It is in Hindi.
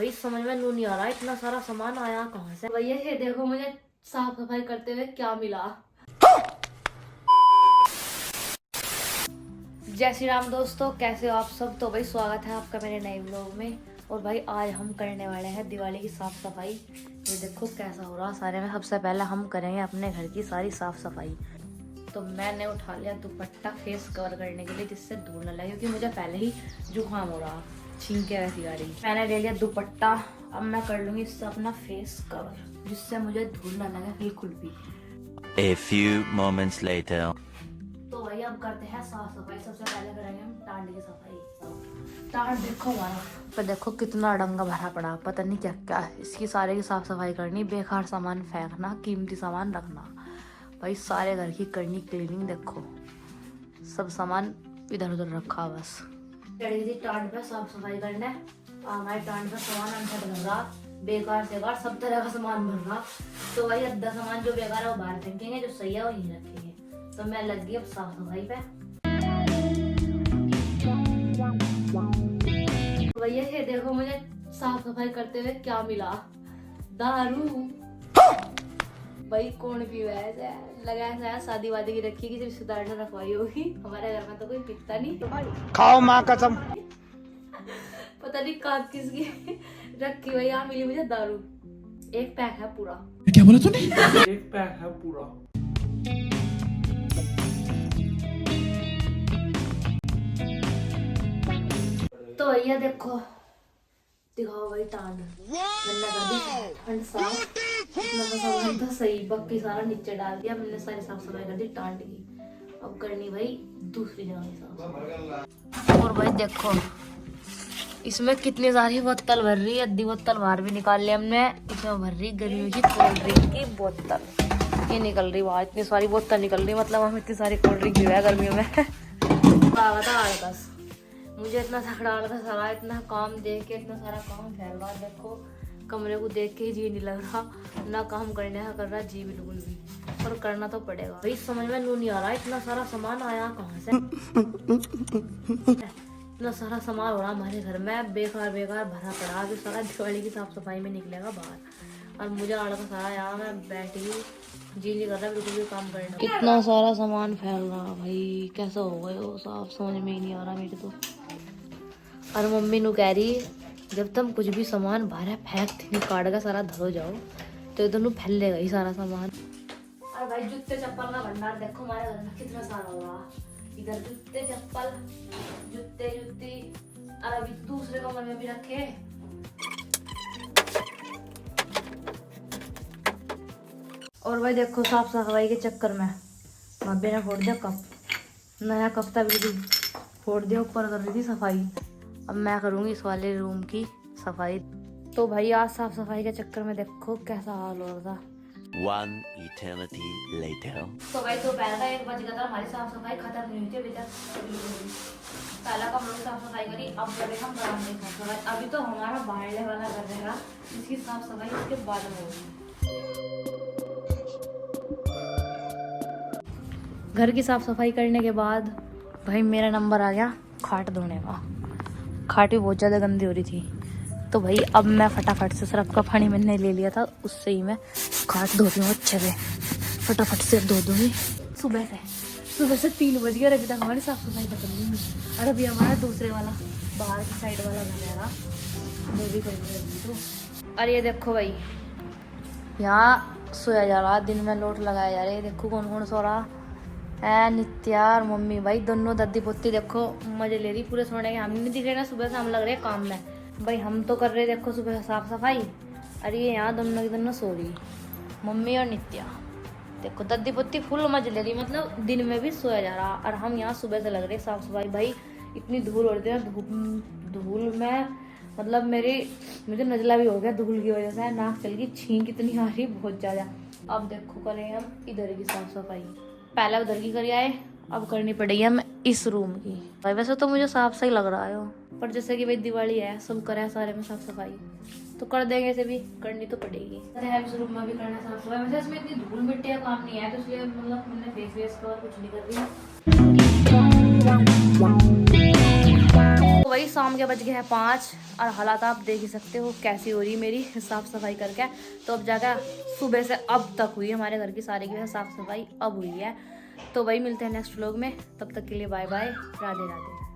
भाई समझ में नहीं आ रहा इतना सारा सामान आया कहाँ से। भैया ये देखो मुझे साफ सफाई करते हुए क्या मिला। जय श्री राम दोस्तों, कैसे हो आप सब। तो भाई स्वागत है आपका मेरे नए व्लॉग में। और भाई आज हम करने वाले हैं दिवाली की साफ सफाई। ये देखो कैसा हो रहा सारे में। सबसे पहले हम करेंगे अपने घर की सारी साफ सफाई। तो मैंने उठा लिया दुपट्टा फेस कवर करने के लिए जिससे धूल न लगे, क्योंकि मुझे पहले ही जुकाम हो रहा, छींके वैसी आ रही। मैंने ले लिया दुपट्टा। अब मैं कर लूंगी इससे अपना फेस कवर जिससे मुझे धूल न लगे बिल्कुल भी। A few moments later. तो भाई अब करते हैं साफ सफाई। सबसे पहले करेंगे हम टांड की सफाई। टांड देखो हमारा, पर देखो कितना डंगा भरा पड़ा, पता नहीं क्या क्या है। इसकी सारे की साफ सफाई करनी, बेकार सामान फेंकना, कीमती सामान रखना। भाई सारे घर की करनी क्लीनिंग। देखो सब सामान इधर उधर रखा बस। चढ़ी थी टांड पे साफ सफाई करने। हमारे टांड पे सामान अंदर भर रहा, बेकार से बेकार सब तरह का सामान भर रहा। तो भाई अद्धा सामान जो बेकार है वो बाहर फेंकेंगे, जो सही है वो यहीं रखेंगे। तो मैं लग गई अब साफ सफाई पे। भैया ये देखो मुझे साफ सफाई करते हुए क्या मिला। दारू। भाई कौन पीवा है, लगा है शादी वादी की रखी, किसी रिश्तेदार ने रखवाई होगी। हमारे घर में तो कोई पीता नहीं। खाओ माँ कसम। पता नहीं कहाँ किसकी रखी हुई। यहाँ मिली मुझे दारू, एक पैक है पूरा। क्या बोला तूने? एक पैक है पूरा। तो भैया देखो, दिखाओ भाई टांड। मैंने कर दी टांड साफ। सामान तो सही, बाकी सारा नीचे डाल दिया मैंने। सारी साफ सफाई कर दी टांड की। अब करनी भाई दूसरी जगह की साफ। और भाई देखो इसमें कितनी सारी बोतल भर रही है। आधी बोतल बाहर भी निकाल लिया हमने। इसमें भर रही गर्मी की कोल्ड ड्रिंक की बोतल। ये निकल रही बाहर, इतनी सारी बोतल निकल रही, मतलब हम इतनी सारी कोल्ड ड्रिंक पी रहे हैं गर्मियों में। आलकस, मुझे इतना थकड़ा आलकस आ रहा, इतना काम देख के, इतना सारा काम फैल रहा। देखो कमरे को देख के ही जी नहीं लग रहा, ना काम करने का कर रहा जी बिल्कुल भी। पर करना तो पड़ेगा भाई, समझ में नहीं आ रहा इतना सारा सामान आया कहाँ से। इतना सारा सामान हो रहा हमारे घर में, बेकार बेकार भरा पड़ा, जो सारा दिवाली की साफ सफाई में निकलेगा बाहर। और मुझे आलकस आ रहा, यहाँ मैं बैठी जी नहीं कर रहा बिल्कुल भी काम करना। इतना सारा सामान फैल रहा भाई, कैसा हो गया वो साफ, समझ में ही नहीं आ रहा मेरे तो। और मम्मी नु कह रही जब तुम कुछ भी सामान बाहर फेंक थी काट का सारा धरो जाओ तो इधर नु फैलेगा ही सारा सामान। और भाई जूते चप्पल का भंडार देखो हमारे घर में कितना सारा होगा। इधर जूते चप्पल, जूते जूती, और अभी तो दूसरे कमरे में भी रखे। और भाई देखो साफ सफाई के चक्कर में भाभी ने फोड़ दिया कप, नया कप था बिल्कुल, फोड़ दिया। ऊपर कर रही थी सफाई, अब मैं करूंगी इस वाले रूम की सफाई। तो भाई आज साफ सफाई के चक्कर में देखो कैसा हाल हो रहा था। One eternity later. तो भाई दोपहर का 1 बज गया था, हमारी साफ सफाई खत्म नहीं हुई थी अभी तक। पहला कमरे की साफ सफाई करी, अब करेंगे हम बरामदे की साफ सफाई। अभी तो हमारा बाहर वाला कर रहेगा, इसकी साफ सफाई उसके बाद में होगी। घर की साफ सफाई करने के बाद भाई मेरा नंबर आ गया खाट धोने का। खाट भी बहुत ज़्यादा गंदी हो रही थी, तो भाई अब मैं फटाफट से सरफ का पानी मैंने ले लिया था, उससे ही मैं खाट धोती हूँ अच्छे से। फटाफट से धो दूँगी। सुबह से 3 बज गए और अभी तक हमारी साफ सफाई खत्म नहीं हुई। और अभी हमारा दूसरे वाला बाहर की साइड वाला घर है ना, वो भी करेंगे तो। और ये देखो भाई यहाँ सोया जा रहा, दिन में लोट लगाया जा रहा है। देखो कौन कौन सो रहा है, नित्या और मम्मी। भाई दोनों दादी पोती देखो मजे ले रही पूरे सोने के। हम नहीं दिख रहे ना, सुबह से हम लग रहे हैं काम में। भाई हम तो कर रहे देखो सुबह साफ सफाई, अरे ये यहाँ दोनों की दोनों सो रही, मम्मी और नित्या। देखो दादी पोती फुल मजे ले रही, मतलब दिन में भी सोया जा रहा। और हम यहाँ सुबह से लग रहे साफ सफाई। भाई इतनी धूल उड़ती है, धूल में मतलब मुझे नजला भी हो गया धूल की वजह से, नाक चल गई, छींक इतनी आ रही बहुत ज्यादा। अब देखो करें हम इधर की साफ सफाई। पहले उधर की करी आए, अब करनी पड़ेगी हमें इस रूम की। भाई वैसे तो मुझे साफ सही लग रहा है, पर जैसे कि भाई दिवाली है, सब करे सारे में साफ सफाई, तो कर देंगे, इसे भी करनी तो पड़ेगी। इस रूम में भी करना साफ सफाई। वैसे इसमें इतनी धूल मिट्टी का काम नहीं है, तो इसलिए मतलब मैंने फेस कवर कुछ नहीं कर रही। वही शाम के बज गए हैं 5 और हालात आप देख ही सकते हो कैसी हो रही मेरी साफ़ सफाई करके। तो अब जाकर सुबह से अब तक हुई हमारे घर की सारी की साफ़ सफाई अब हुई है। तो वही मिलते हैं नेक्स्ट व्लॉग में, तब तक के लिए बाय बाय, राधे राधे।